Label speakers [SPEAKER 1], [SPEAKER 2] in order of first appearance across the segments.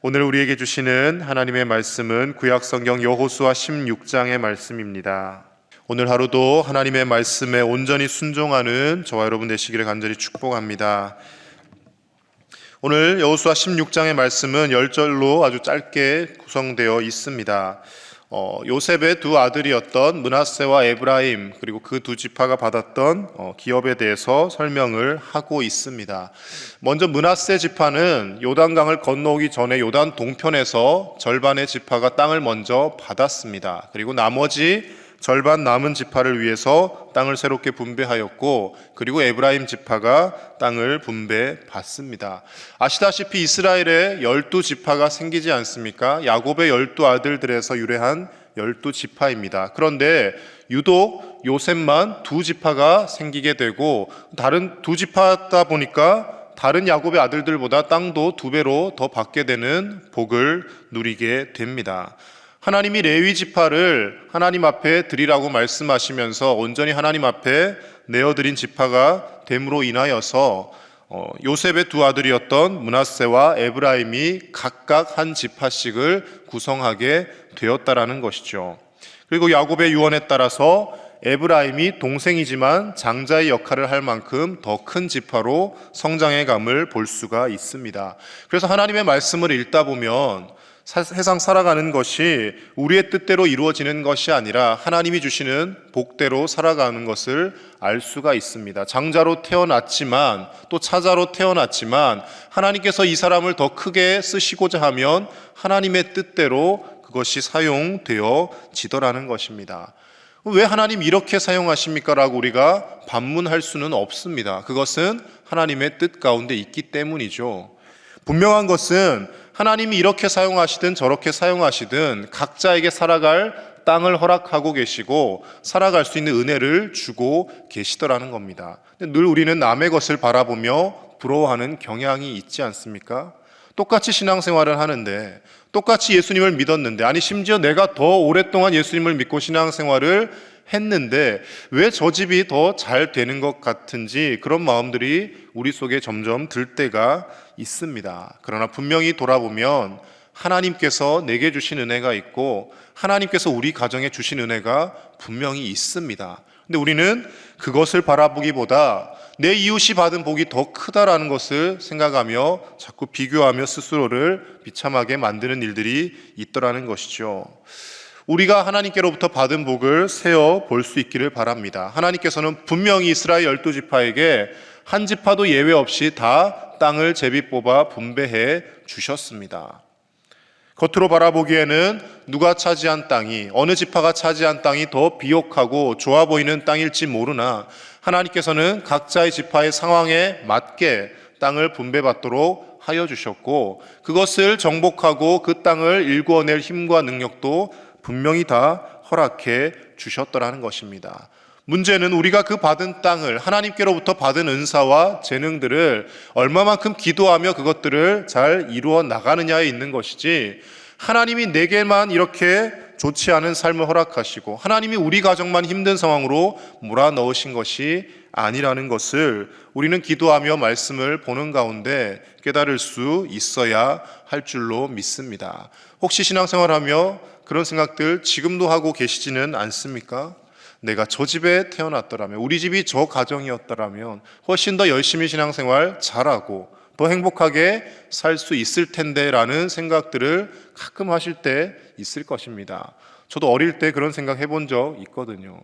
[SPEAKER 1] 오늘 우리에게 주시는 하나님의 말씀은 구약성경 여호수아 16장의 말씀입니다. 오늘 하루도 하나님의 말씀에 온전히 순종하는 저와 여러분 되시기를 간절히 축복합니다. 오늘 여호수아 16장의 말씀은 10절로 아주 짧게 구성되어 있습니다. 요셉의 두 아들이었던 므낫세와 에브라임, 그리고 그 두 지파가 받았던 기업에 대해서 설명을 하고 있습니다. 먼저 므낫세 지파는 요단강을 건너오기 전에 요단 동편에서 절반의 지파가 땅을 먼저 받았습니다. 그리고 나머지 절반 남은 지파를 위해서 땅을 새롭게 분배하였고, 그리고 에브라임 지파가 땅을 분배받습니다. 아시다시피 이스라엘에 12지파가 생기지 않습니까? 야곱의 12아들들에서 유래한 12지파입니다. 그런데 유독 요셉만 2지파가 생기게 되고, 다른 2지파다 보니까 다른 야곱의 아들들보다 땅도 2배로 더 받게 되는 복을 누리게 됩니다. 하나님이 레위 지파를 하나님 앞에 드리라고 말씀하시면서 온전히 하나님 앞에 내어드린 지파가 됨으로 인하여서 요셉의 두 아들이었던 므낫세와 에브라임이 각각 한 지파씩을 구성하게 되었다라는 것이죠. 그리고 야곱의 유언에 따라서 에브라임이 동생이지만 장자의 역할을 할 만큼 더 큰 지파로 성장해 감을 볼 수가 있습니다. 그래서 하나님의 말씀을 읽다 보면 세상 살아가는 것이 우리의 뜻대로 이루어지는 것이 아니라 하나님이 주시는 복대로 살아가는 것을 알 수가 있습니다. 장자로 태어났지만, 또 차자로 태어났지만 하나님께서 이 사람을 더 크게 쓰시고자 하면 하나님의 뜻대로 그것이 사용되어지더라는 것입니다. 왜 하나님 이렇게 사용하십니까? 라고 우리가 반문할 수는 없습니다. 그것은 하나님의 뜻 가운데 있기 때문이죠. 분명한 것은 하나님이 이렇게 사용하시든 저렇게 사용하시든 각자에게 살아갈 땅을 허락하고 계시고 살아갈 수 있는 은혜를 주고 계시더라는 겁니다. 늘 우리는 남의 것을 바라보며 부러워하는 경향이 있지 않습니까? 똑같이 신앙생활을 하는데, 똑같이 예수님을 믿었는데, 아니 심지어 내가 더 오랫동안 예수님을 믿고 신앙생활을 했는데 왜 저 집이 더 잘 되는 것 같은지 그런 마음들이 우리 속에 점점 들 때가 있습니다. 그러나 분명히 돌아보면 하나님께서 내게 주신 은혜가 있고 하나님께서 우리 가정에 주신 은혜가 분명히 있습니다. 근데 우리는 그것을 바라보기보다 내 이웃이 받은 복이 더 크다라는 것을 생각하며 자꾸 비교하며 스스로를 비참하게 만드는 일들이 있더라는 것이죠. 우리가 하나님께로부터 받은 복을 세어 볼 수 있기를 바랍니다. 하나님께서는 분명히 이스라엘 12지파에게 한 지파도 예외 없이 다 땅을 제비 뽑아 분배해 주셨습니다. 겉으로 바라보기에는 누가 차지한 땅이, 어느 지파가 차지한 땅이 더 비옥하고 좋아 보이는 땅일지 모르나 하나님께서는 각자의 지파의 상황에 맞게 땅을 분배받도록 하여 주셨고, 그것을 정복하고 그 땅을 일구어낼 힘과 능력도 분명히 다 허락해 주셨더라는 것입니다. 문제는 우리가 그 받은 땅을, 하나님께로부터 받은 은사와 재능들을 얼마만큼 기도하며 그것들을 잘 이루어 나가느냐에 있는 것이지, 하나님이 내게만 이렇게 좋지 않은 삶을 허락하시고 하나님이 우리 가정만 힘든 상황으로 몰아넣으신 것이 아니라는 것을 우리는 기도하며 말씀을 보는 가운데 깨달을 수 있어야 할 줄로 믿습니다. 혹시 신앙생활하며 그런 생각들 지금도 하고 계시지는 않습니까? 내가 저 집에 태어났더라면, 우리 집이 저 가정이었더라면 훨씬 더 열심히 신앙생활 잘하고 더 행복하게 살 수 있을 텐데 라는 생각들을 가끔 하실 때 있을 것입니다. 저도 어릴 때 그런 생각 해본 적 있거든요.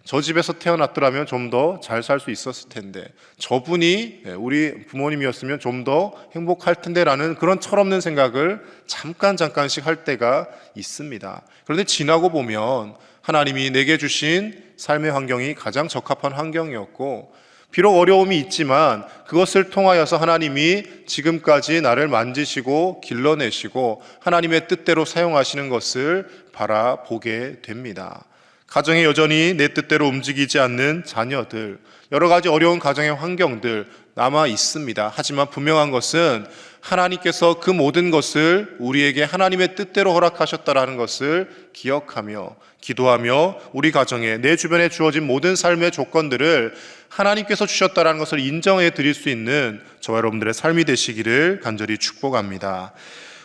[SPEAKER 1] 저 집에서 태어났더라면 좀 더 잘 살 수 있었을 텐데, 저분이 우리 부모님이었으면 좀 더 행복할 텐데 라는 그런 철없는 생각을 잠깐씩 할 때가 있습니다. 그런데 지나고 보면 하나님이 내게 주신 삶의 환경이 가장 적합한 환경이었고, 비록 어려움이 있지만 그것을 통하여서 하나님이 지금까지 나를 만지시고 길러내시고 하나님의 뜻대로 사용하시는 것을 바라보게 됩니다. 가정에 여전히 내 뜻대로 움직이지 않는 자녀들, 여러 가지 어려운 가정의 환경들 남아 있습니다. 하지만 분명한 것은 하나님께서 그 모든 것을 우리에게 하나님의 뜻대로 허락하셨다라는 것을 기억하며 기도하며 우리 가정에, 내 주변에 주어진 모든 삶의 조건들을 하나님께서 주셨다라는 것을 인정해 드릴 수 있는 저와 여러분들의 삶이 되시기를 간절히 축복합니다.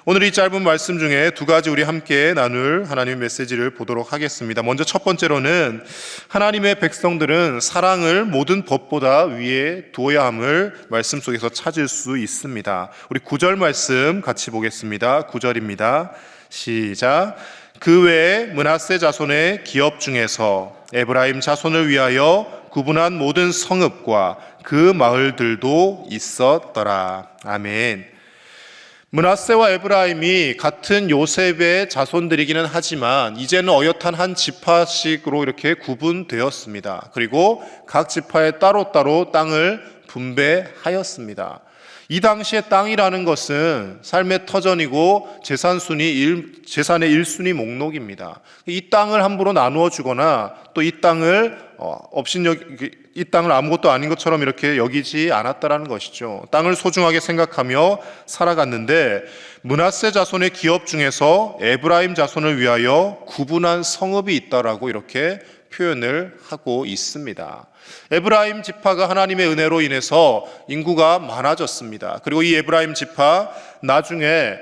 [SPEAKER 1] 오늘 이 짧은 말씀 중에 두 가지 우리 함께 나눌 하나님의 메시지를 보도록 하겠습니다. 먼저 첫 번째로는 하나님의 백성들은 사랑을 모든 법보다 위에 두어야 함을 말씀 속에서 찾을 수 있습니다. 우리 9절 말씀 같이 보겠습니다. 9절입니다. 시작. 그 외에 므낫세 자손의 기업 중에서 에브라임 자손을 위하여 구분한 모든 성읍과 그 마을들도 있었더라. 아멘. 므낫세와 에브라임이 같은 요셉의 자손들이기는 하지만 이제는 어엿한 한 지파씩으로 이렇게 구분되었습니다. 그리고 각 지파에 따로따로 땅을 분배하였습니다. 이 당시의 땅이라는 것은 삶의 터전이고 재산의 1순위 목록입니다. 이 땅을 함부로 나누어 주거나 또 이 땅을 이 땅을 아무것도 아닌 것처럼 이렇게 여기지 않았다라는 것이죠. 땅을 소중하게 생각하며 살아갔는데 므낫세 자손의 기업 중에서 에브라임 자손을 위하여 구분한 성읍이 있다라고 이렇게 표현을 하고 있습니다. 에브라임 지파가 하나님의 은혜로 인해서 인구가 많아졌습니다. 그리고 이 에브라임 지파 나중에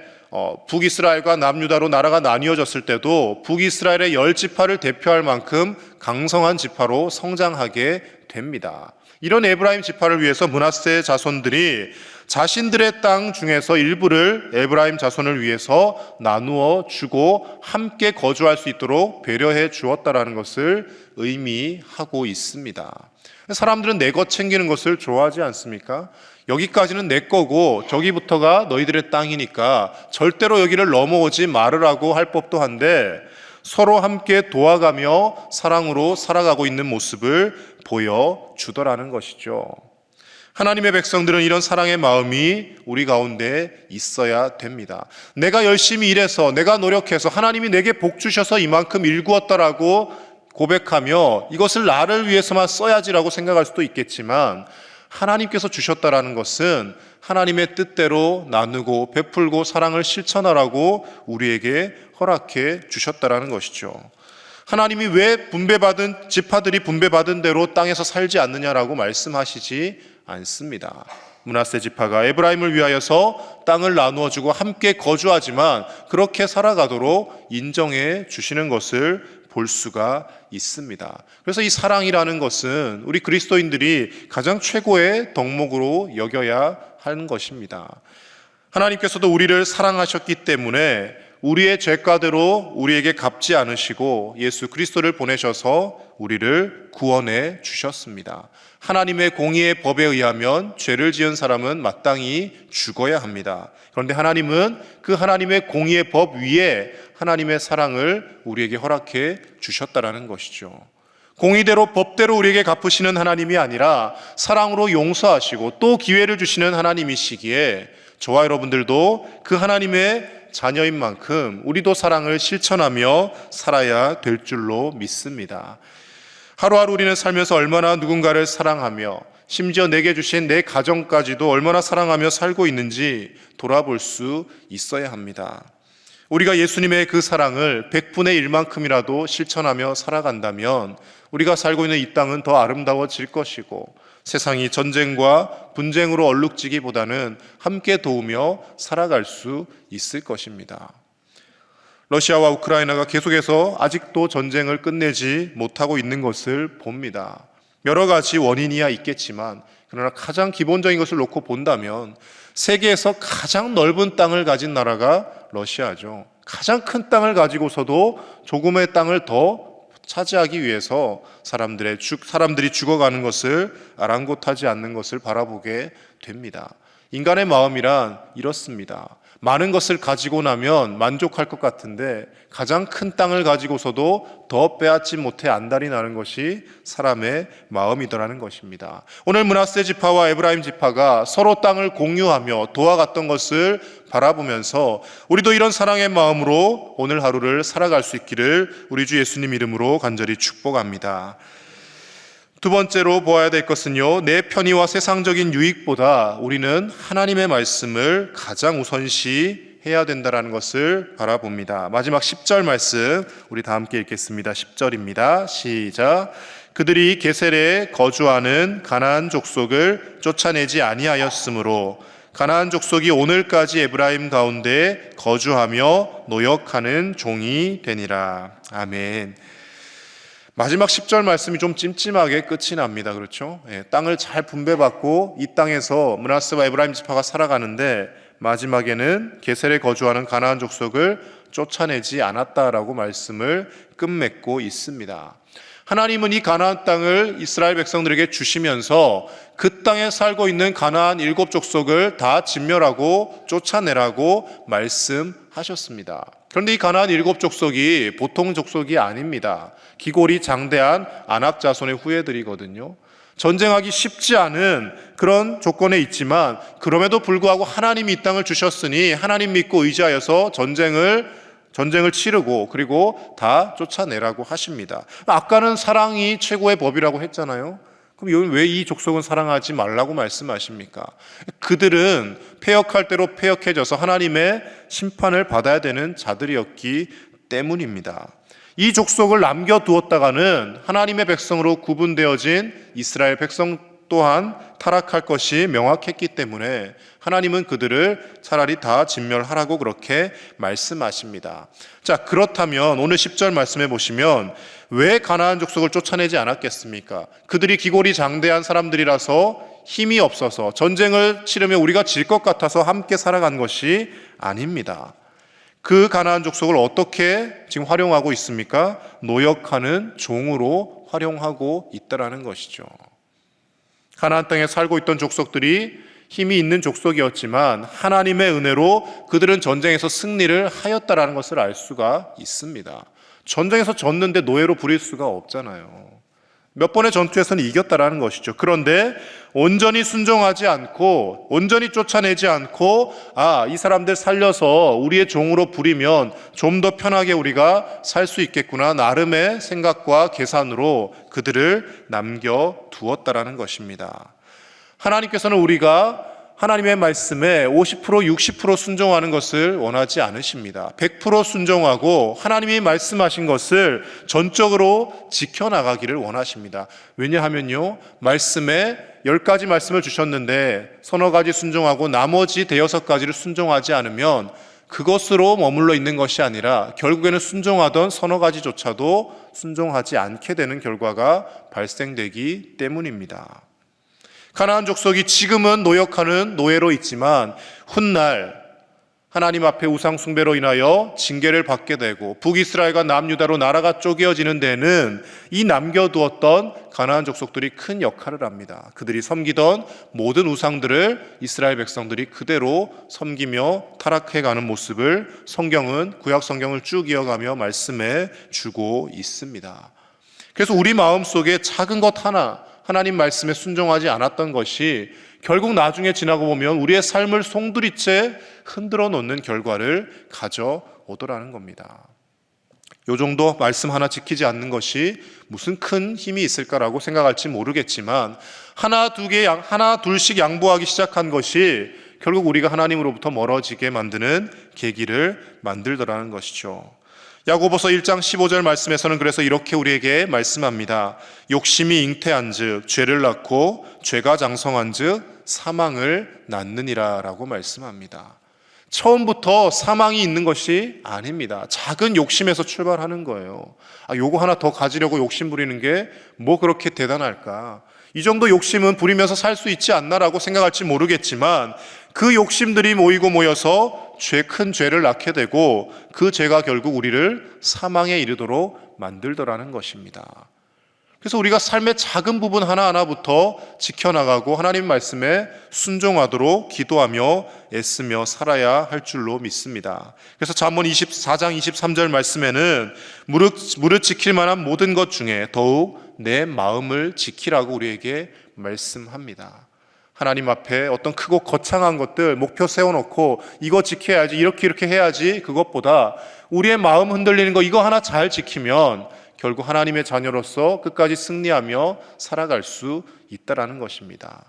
[SPEAKER 1] 북이스라엘과 남유다로 나라가 나뉘어졌을 때도 북이스라엘의 10지파를 대표할 만큼 강성한 지파로 성장하게 됩니다. 이런 에브라임 지파를 위해서 므낫세 자손들이 자신들의 땅 중에서 일부를 에브라임 자손을 위해서 나누어 주고 함께 거주할 수 있도록 배려해 주었다라는 것을 의미하고 있습니다. 사람들은 내 것 챙기는 것을 좋아하지 않습니까? 여기까지는 내 거고 저기부터가 너희들의 땅이니까 절대로 여기를 넘어오지 말으라고 할 법도 한데 서로 함께 도와가며 사랑으로 살아가고 있는 모습을 보여주더라는 것이죠. 하나님의 백성들은 이런 사랑의 마음이 우리 가운데 있어야 됩니다. 내가 열심히 일해서 내가 노력해서 하나님이 내게 복 주셔서 이만큼 일구었다라고 고백하며 이것을 나를 위해서만 써야지라고 생각할 수도 있겠지만 하나님께서 주셨다라는 것은 하나님의 뜻대로 나누고 베풀고 사랑을 실천하라고 우리에게 허락해 주셨다라는 것이죠. 하나님이 왜 지파들이 분배받은 대로 땅에서 살지 않느냐라고 말씀하시지 않습니다. 므낫세 지파가 에브라임을 위하여서 땅을 나누어 주고 함께 거주하지만 그렇게 살아가도록 인정해 주시는 것을 볼 수가 있습니다. 그래서 이 사랑이라는 것은 우리 그리스도인들이 가장 최고의 덕목으로 여겨야 하는 것입니다. 하나님께서도 우리를 사랑하셨기 때문에 우리의 죄가대로 우리에게 갚지 않으시고 예수 그리스도를 보내셔서 우리를 구원해 주셨습니다. 하나님의 공의의 법에 의하면 죄를 지은 사람은 마땅히 죽어야 합니다. 그런데 하나님은 그 하나님의 공의의 법 위에 하나님의 사랑을 우리에게 허락해 주셨다라는 것이죠. 공의대로 법대로 우리에게 갚으시는 하나님이 아니라 사랑으로 용서하시고 또 기회를 주시는 하나님이시기에 저와 여러분들도 그 하나님의 자녀인 만큼 우리도 사랑을 실천하며 살아야 될 줄로 믿습니다. 하루하루 우리는 살면서 얼마나 누군가를 사랑하며 심지어 내게 주신 내 가정까지도 얼마나 사랑하며 살고 있는지 돌아볼 수 있어야 합니다. 우리가 예수님의 그 사랑을 100분의 1만큼이라도 실천하며 살아간다면 우리가 살고 있는 이 땅은 더 아름다워질 것이고 세상이 전쟁과 분쟁으로 얼룩지기보다는 함께 도우며 살아갈 수 있을 것입니다. 러시아와 우크라이나가 계속해서 아직도 전쟁을 끝내지 못하고 있는 것을 봅니다. 여러 가지 원인이야 있겠지만 그러나 가장 기본적인 것을 놓고 본다면 세계에서 가장 넓은 땅을 가진 나라가 러시아죠. 가장 큰 땅을 가지고서도 조금의 땅을 더 차지하기 위해서 사람들이 죽어가는 것을 아랑곳하지 않는 것을 바라보게 됩니다. 인간의 마음이란 이렇습니다. 많은 것을 가지고 나면 만족할 것 같은데 가장 큰 땅을 가지고서도 더 빼앗지 못해 안달이 나는 것이 사람의 마음이더라는 것입니다. 오늘 므낫세 지파와 에브라임 지파가 서로 땅을 공유하며 도와갔던 것을 바라보면서 우리도 이런 사랑의 마음으로 오늘 하루를 살아갈 수 있기를 우리 주 예수님 이름으로 간절히 축복합니다. 두 번째로 보아야 될 것은요, 내 편의와 세상적인 유익보다 우리는 하나님의 말씀을 가장 우선시 해야 된다는 것을 바라봅니다. 마지막 10절 말씀 우리 다 함께 읽겠습니다. 10절입니다. 시작. 그들이 게셀에 거주하는 가나안 족속을 쫓아내지 아니하였으므로 가나안 족속이 오늘까지 에브라임 가운데 거주하며 노역하는 종이 되니라. 아멘. 마지막 10절 말씀이 좀 찜찜하게 끝이 납니다. 그렇죠? 땅을 잘 분배받고 이 땅에서 므낫세와 에브라임 지파가 살아가는데 마지막에는 게셀에 거주하는 가나안 족속을 쫓아내지 않았다라고 말씀을 끝맺고 있습니다. 하나님은 이 가나안 땅을 이스라엘 백성들에게 주시면서 그 땅에 살고 있는 가나안 7족속을 다 진멸하고 쫓아내라고 말씀하셨습니다. 그런데 이 가나안 7족속이 보통 족속이 아닙니다. 기골이 장대한 아낙 자손의 후예들이거든요. 전쟁하기 쉽지 않은 그런 조건에 있지만 그럼에도 불구하고 하나님이 이 땅을 주셨으니 하나님 믿고 의지하여서 전쟁을 치르고 그리고 다 쫓아내라고 하십니다. 아까는 사랑이 최고의 법이라고 했잖아요. 그럼 여기 왜 이 족속은 사랑하지 말라고 말씀하십니까? 그들은 패역할 대로 패역해져서 하나님의 심판을 받아야 되는 자들이었기 때문입니다. 이 족속을 남겨두었다가는 하나님의 백성으로 구분되어진 이스라엘 백성 또한 타락할 것이 명확했기 때문에 하나님은 그들을 차라리 다 진멸하라고 그렇게 말씀하십니다. 자, 그렇다면 오늘 10절 말씀해 보시면 왜 가나안 족속을 쫓아내지 않았겠습니까? 그들이 기골이 장대한 사람들이라서 힘이 없어서 전쟁을 치르면 우리가 질 것 같아서 함께 살아간 것이 아닙니다. 그 가나안 족속을 어떻게 지금 활용하고 있습니까? 노역하는 종으로 활용하고 있다라는 것이죠. 가나안 땅에 살고 있던 족속들이 힘이 있는 족속이었지만 하나님의 은혜로 그들은 전쟁에서 승리를 하였다라는 것을 알 수가 있습니다. 전쟁에서 졌는데 노예로 부릴 수가 없잖아요. 몇 번의 전투에서는 이겼다라는 것이죠. 그런데 온전히 순종하지 않고 온전히 쫓아내지 않고 이 사람들 살려서 우리의 종으로 부리면 좀 더 편하게 우리가 살 수 있겠구나 나름의 생각과 계산으로 그들을 남겨두었다라는 것입니다. 하나님께서는 우리가 하나님의 말씀에 50% 60% 순종하는 것을 원하지 않으십니다. 100% 순종하고 하나님이 말씀하신 것을 전적으로 지켜나가기를 원하십니다. 왜냐하면요, 말씀에 10가지 말씀을 주셨는데 서너 가지 순종하고 나머지 대여섯 가지를 순종하지 않으면 그것으로 머물러 있는 것이 아니라 결국에는 순종하던 서너 가지조차도 순종하지 않게 되는 결과가 발생되기 때문입니다. 가나안 족속이 지금은 노역하는 노예로 있지만 훗날 하나님 앞에 우상 숭배로 인하여 징계를 받게 되고 북이스라엘과 남유다로 나라가 쪼개어지는 데는 이 남겨두었던 가나안 족속들이 큰 역할을 합니다. 그들이 섬기던 모든 우상들을 이스라엘 백성들이 그대로 섬기며 타락해가는 모습을 성경은 구약 성경을 쭉 이어가며 말씀해 주고 있습니다. 그래서 우리 마음속에 작은 것 하나 하나님 말씀에 순종하지 않았던 것이 결국 나중에 지나고 보면 우리의 삶을 송두리째 흔들어 놓는 결과를 가져오더라는 겁니다. 요 정도 말씀 하나 지키지 않는 것이 무슨 큰 힘이 있을까라고 생각할지 모르겠지만 하나 둘씩 양보하기 시작한 것이 결국 우리가 하나님으로부터 멀어지게 만드는 계기를 만들더라는 것이죠. 야고보서 1장 15절 말씀에서는 그래서 이렇게 우리에게 말씀합니다. 욕심이 잉태한즉 죄를 낳고 죄가 장성한즉 사망을 낳느니라 라고 말씀합니다. 처음부터 사망이 있는 것이 아닙니다. 작은 욕심에서 출발하는 거예요. 요거 하나 더 가지려고 욕심 부리는 게 뭐 그렇게 대단할까? 이 정도 욕심은 부리면서 살 수 있지 않나라고 생각할지 모르겠지만 그 욕심들이 모이고 모여서 큰 죄를 낳게 되고 그 죄가 결국 우리를 사망에 이르도록 만들더라는 것입니다. 그래서 우리가 삶의 작은 부분 하나하나부터 지켜나가고 하나님 말씀에 순종하도록 기도하며 애쓰며 살아야 할 줄로 믿습니다. 그래서 잠언 24장 23절 말씀에는 무릇 지킬 만한 모든 것 중에 더욱 내 마음을 지키라고 우리에게 말씀합니다. 하나님 앞에 어떤 크고 거창한 것들 목표 세워놓고 이거 지켜야지 이렇게 해야지 그것보다 우리의 마음 흔들리는 거 이거 하나 잘 지키면 결국 하나님의 자녀로서 끝까지 승리하며 살아갈 수 있다라는 것입니다.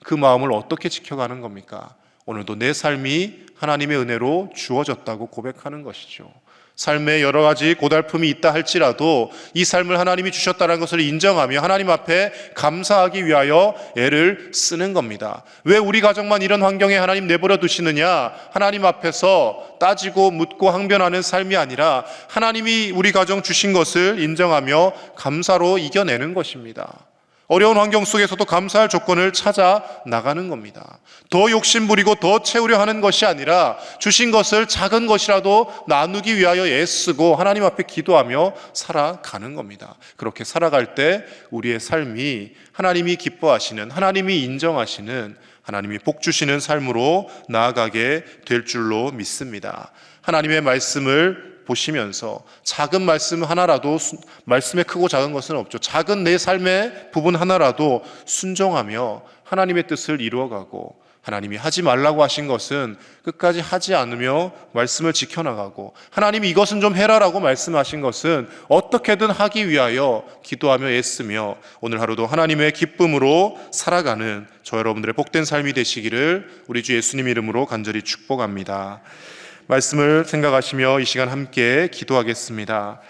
[SPEAKER 1] 그 마음을 어떻게 지켜가는 겁니까? 오늘도 내 삶이 하나님의 은혜로 주어졌다고 고백하는 것이죠. 삶에 여러 가지 고달픔이 있다 할지라도 이 삶을 하나님이 주셨다는 것을 인정하며 하나님 앞에 감사하기 위하여 애를 쓰는 겁니다. 왜 우리 가정만 이런 환경에 하나님 내버려 두시느냐? 하나님 앞에서 따지고 묻고 항변하는 삶이 아니라 하나님이 우리 가정 주신 것을 인정하며 감사로 이겨내는 것입니다. 어려운 환경 속에서도 감사할 조건을 찾아 나가는 겁니다. 더 욕심부리고 더 채우려 하는 것이 아니라 주신 것을 작은 것이라도 나누기 위하여 애쓰고 하나님 앞에 기도하며 살아가는 겁니다. 그렇게 살아갈 때 우리의 삶이 하나님이 기뻐하시는, 하나님이 인정하시는, 하나님이 복 주시는 삶으로 나아가게 될 줄로 믿습니다. 하나님의 말씀을 보시면서 작은 말씀 하나라도, 말씀에 크고 작은 것은 없죠. 작은 내 삶의 부분 하나라도 순종하며 하나님의 뜻을 이루어가고, 하나님이 하지 말라고 하신 것은 끝까지 하지 않으며 말씀을 지켜나가고, 하나님이 이것은 좀 해라라고 말씀하신 것은 어떻게든 하기 위하여 기도하며 애쓰며 오늘 하루도 하나님의 기쁨으로 살아가는 저 여러분들의 복된 삶이 되시기를 우리 주 예수님 이름으로 간절히 축복합니다. 말씀을 생각하시며 이 시간 함께 기도하겠습니다.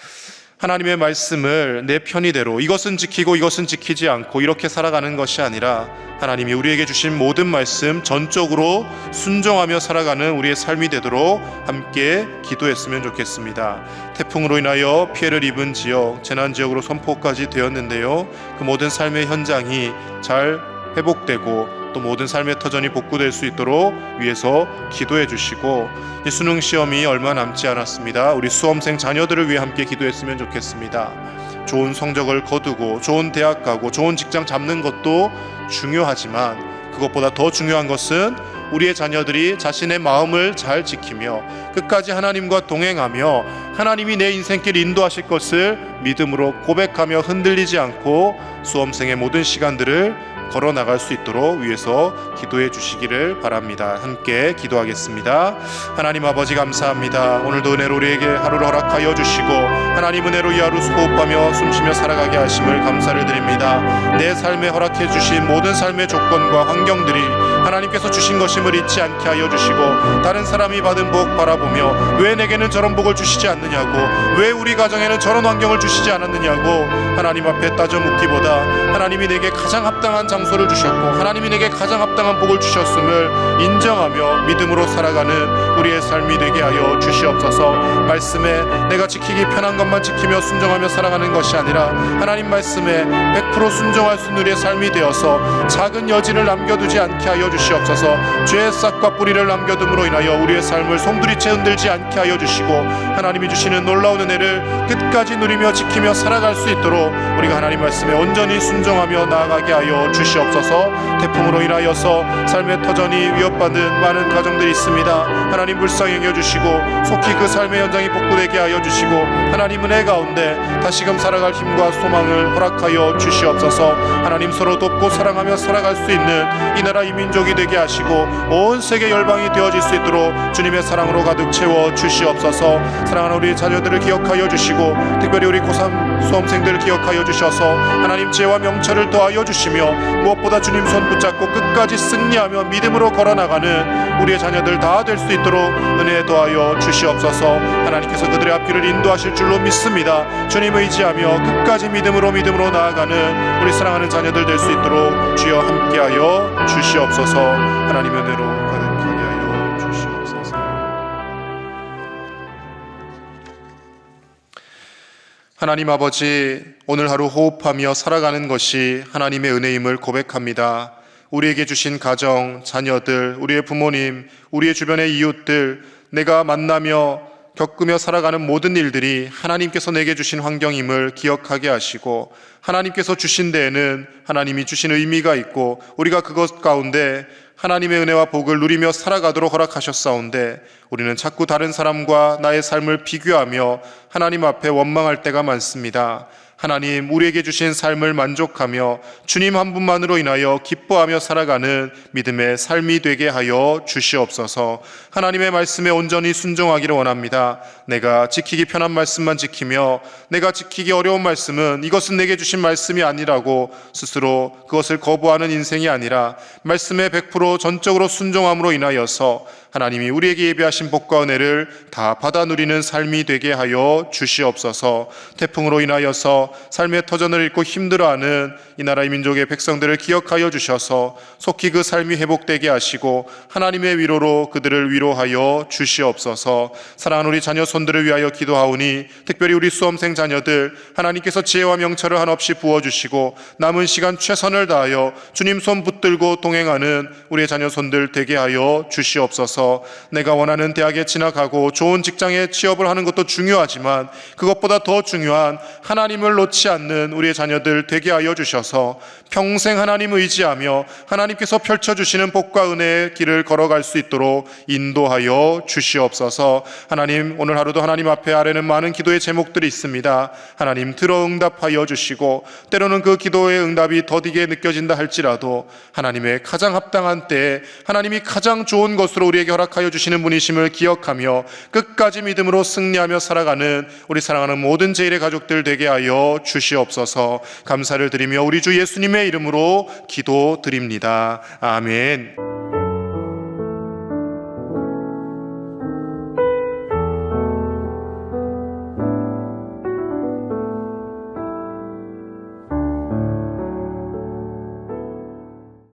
[SPEAKER 1] 하나님의 말씀을 내 편의대로 이것은 지키고 이것은 지키지 않고 이렇게 살아가는 것이 아니라 하나님이 우리에게 주신 모든 말씀 전적으로 순종하며 살아가는 우리의 삶이 되도록 함께 기도했으면 좋겠습니다. 태풍으로 인하여 피해를 입은 지역, 재난지역으로 선포까지 되었는데요, 그 모든 삶의 현장이 잘 회복되고 또 모든 삶의 터전이 복구될 수 있도록 위해서 기도해 주시고, 수능 시험이 얼마 남지 않았습니다. 우리 수험생 자녀들을 위해 함께 기도했으면 좋겠습니다. 좋은 성적을 거두고 좋은 대학 가고 좋은 직장 잡는 것도 중요하지만 그것보다 더 중요한 것은 우리의 자녀들이 자신의 마음을 잘 지키며 끝까지 하나님과 동행하며 하나님이 내 인생길 인도하실 것을 믿음으로 고백하며 흔들리지 않고 수험생의 모든 시간들을 걸어 나갈 수 있도록 위해서 기도해 주시기를 바랍니다. 함께 기도하겠습니다. 하나님 아버지 감사합니다. 오늘도 은혜로 우리에게 하루를 허락하여 주시고 하나님 은혜로 이 하루 호흡하며 숨쉬며 살아가게 하심을 감사를 드립니다. 내 삶에 허락해 주신 모든 삶의 조건과 환경들이 하나님께서 주신 것임을 잊지 않게 하여 주시고, 다른 사람이 받은 복 바라보며 왜 내게는 저런 복을 주시지 않느냐고, 왜 우리 가정에는 저런 환경을 주시지 않았느냐고 하나님 앞에 따져 묻기보다 하나님이 내게 가장 합당한 장소를 주셨고 하나님이 내게 가장 합당한 복을 주셨음을 인정하며 믿음으로 살아가는 우리의 삶이 되게 하여 주시옵소서. 말씀에 내가 지키기 편한 것만 지키며 순종하며 살아가는 것이 아니라 하나님 말씀에 100% 순종할 수 있는 우리의 삶이 되어서 작은 여지를 남겨두지 않게 하여 주시옵소서. 죄의 싹과 뿌리를 남겨둠으로 인하여 우리의 삶을 송두리째 흔들지 않게 하여 주시고 하나님이 주시는 놀라운 은혜를 끝까지 누리며 지키며 살아갈 수 있도록 우리가 하나님 말씀에 온전히 순종하며 나아가게 하여 주시옵소서. 태풍으로 인하여서 삶의 터전이 위협받는 많은 가정들이 있습니다. 하나님 불쌍히 여겨주시고 속히 그 삶의 현장이 복구되게 하여 주시고 하나님 은혜 가운데 다시금 살아갈 힘과 소망을 허락하여 주시옵소서. 하나님 서로 돕고 사랑하며 살아갈 수 있는 이 나라 이 민족이 되게 하시고 온 세계 열방이 되어질 수 있도록 주님의 사랑으로 가득 채워 주시옵소서. 사랑하는 우리 자녀들을 기억하여 주시고 특별히 우리 고3 수험생들을 기억하여 주셔서 하나님 지혜와 명철을 더하여 주시며 무엇보다 주님 손 붙잡고 끝까지 승리하며 믿음으로 걸어나가는 우리의 자녀들 다 될 수 있도록 은혜 더하여 주시옵소서. 하나님께서 그들의 앞길을 인도하실 줄로 믿습니다. 주님 의지하며 끝까지 믿음으로 나아가는 우리 사랑하는 자녀들 될 수 있도록 주여 함께하여 주시옵소서. 하나님 은혜로 가득하게 하여 주시옵소서. 하나님 아버지, 오늘 하루 호흡하며 살아가는 것이 하나님의 은혜임을 고백합니다. 우리에게 주신 가정, 자녀들, 우리의 부모님, 우리의 주변의 이웃들, 내가 만나며 겪으며 살아가는 모든 일들이 하나님께서 내게 주신 환경임을 기억하게 하시고 하나님께서 주신 데에는 하나님이 주신 의미가 있고 우리가 그것 가운데 하나님의 은혜와 복을 누리며 살아가도록 허락하셨사온데 우리는 자꾸 다른 사람과 나의 삶을 비교하며 하나님 앞에 원망할 때가 많습니다. 하나님, 우리에게 주신 삶을 만족하며 주님 한 분만으로 인하여 기뻐하며 살아가는 믿음의 삶이 되게 하여 주시옵소서. 하나님의 말씀에 온전히 순종하기를 원합니다. 내가 지키기 편한 말씀만 지키며 내가 지키기 어려운 말씀은 이것은 내게 주신 말씀이 아니라고 스스로 그것을 거부하는 인생이 아니라 말씀에 100% 전적으로 순종함으로 인하여서 하나님이 우리에게 예비하신 복과 은혜를 다 받아 누리는 삶이 되게 하여 주시옵소서. 태풍으로 인하여서 삶의 터전을 잃고 힘들어하는 이 나라의 민족의 백성들을 기억하여 주셔서 속히 그 삶이 회복되게 하시고 하나님의 위로로 그들을 위로하여 주시옵소서. 사랑하는 우리 자녀 손들을 위하여 기도하오니 특별히 우리 수험생 자녀들 하나님께서 지혜와 명철을 한없이 부어주시고 남은 시간 최선을 다하여 주님 손 붙들고 동행하는 우리의 자녀 손들 되게 하여 주시옵소서. 내가 원하는 대학에 진학하고 좋은 직장에 취업을 하는 것도 중요하지만 그것보다 더 중요한 하나님을 놓지 않는 우리의 자녀들 되게 하여 주셔서 평생 하나님 의지하며 하나님께서 펼쳐주시는 복과 은혜의 길을 걸어갈 수 있도록 인도하여 주시옵소서. 하나님, 오늘 하루도 하나님 앞에 아뢰는 많은 기도의 제목들이 있습니다. 하나님 들어 응답하여 주시고 때로는 그 기도의 응답이 더디게 느껴진다 할지라도 하나님의 가장 합당한 때에 하나님이 가장 좋은 것으로 우리에게 허락하여 주시는 분이심을 기억하며 끝까지 믿음으로 승리하며 살아가는 우리 사랑하는 모든 제1의 가족들 되게 하여 주시옵소서. 감사를 드리며 우리 주 예수님의 이름으로 기도드립니다. 아멘.